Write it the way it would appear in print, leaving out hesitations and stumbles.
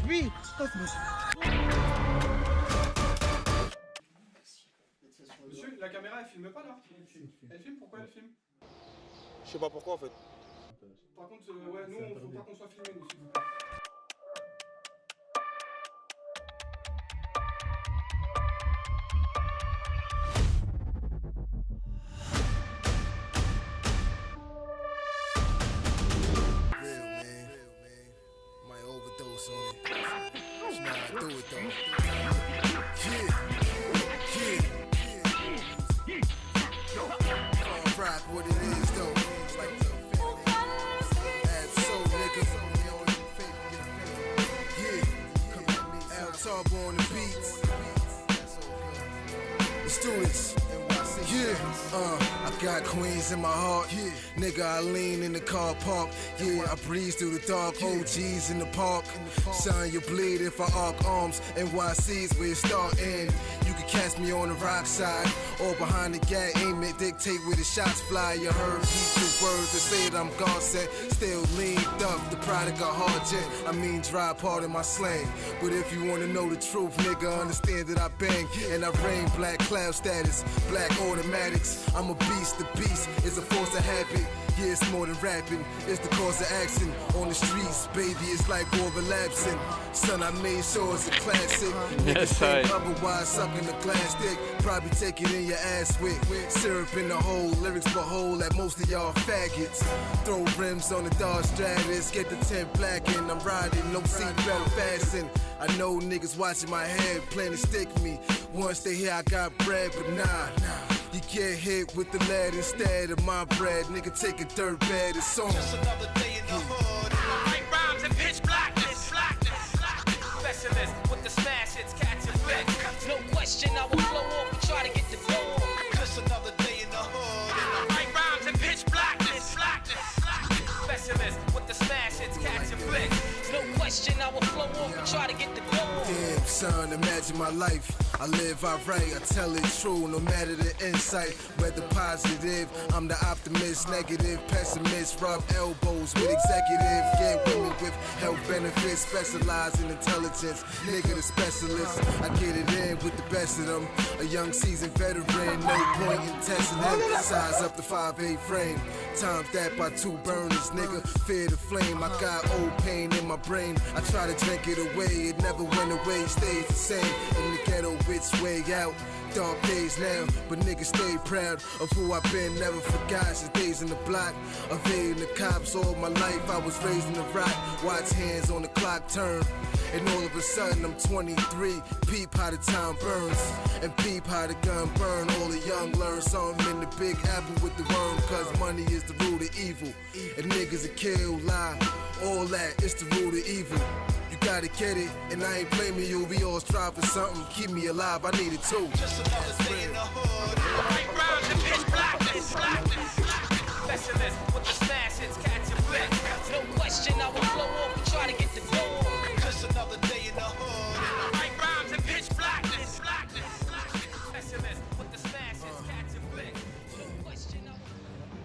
Oui. Monsieur, la caméra elle filme pas là? Elle filme, pourquoi elle filme? Je sais pas pourquoi en fait. Par contre, ouais, nous on faut pas qu'on soit filmé, nous, s'il vous plaît. I got Queens in my heart. Nigga, I lean in the car park. Yeah, I breeze through the dark. OGs in the park. Son, you bleed if I arc arms. NYC's where you startin'. You can catch me on the rock side or behind the gate. Aim it, dictate where the shots fly. You heard the words that say that I'm God sent. Still leaned up, the product of hard jet. I mean, dry part of my slang. But if you wanna know the truth, nigga, understand that I bang and I reign. Black cloud status, black automatics. I'm a beast, the beast is a force of habit. Yeah, it's more than rapping, it's the cause of action. On the streets, baby, it's like overlapsing. Son, I made sure it's a classic. Niggas think otherwise, sucking the glass dick. Probably take it in your ass with syrup in the hole. Lyrics behold that most of y'all faggots. Throw rims on the Dodge Stratus, get the 10 black and I'm riding, no seatbelt fasten. I know niggas watching my head, plan to stick me. Once they hear I got bread, but nah. You get hit with the lead instead of my bread. Nigga, take a dirt bed, it's on. Just another day in the hood. I write rhymes in pitch blackness. Specialist with the smash hits, catch and flex. No question, I will blow off and try to get the blow off. Just another day in the hood. I write rhymes in pitch blackness. Specialist with the smash hits, catch and flex. No question, I will blow off and try to get the blow off. Damn, son, imagine my life. I live, I write, I tell it true, no matter the insight. Whether positive, I'm the optimist, negative, pessimist. Rub elbows with executive, get women with health benefits, specialize in intelligence. Nigga, the specialist, I get it in with the best of them. A young seasoned veteran, no point in testing him. Size up the 5'8" frame, times that by 2 burners, nigga. Fear the flame, I got old pain in my brain. I try to drink it away, it never went away, stays the same. In the ghetto, which way out? Dark days now, but niggas stay proud of who I've been. Never forgot since days in the block, evading the cops all my life. I was raised in the rock, watch hands on the clock turn, and all of a sudden I'm 23. Peep how the time burns, and peep how the gun burn. All the young learn something in the big apple with the worm, cause money is the root of evil, and niggas a kill, lie, all that, it's the root of evil. Gotta get it, and I ain't blaming you. We all strive for something, keep me alive, I need it too. Just another day in the hood. I write rhymes in pitch blackness. Specialist with the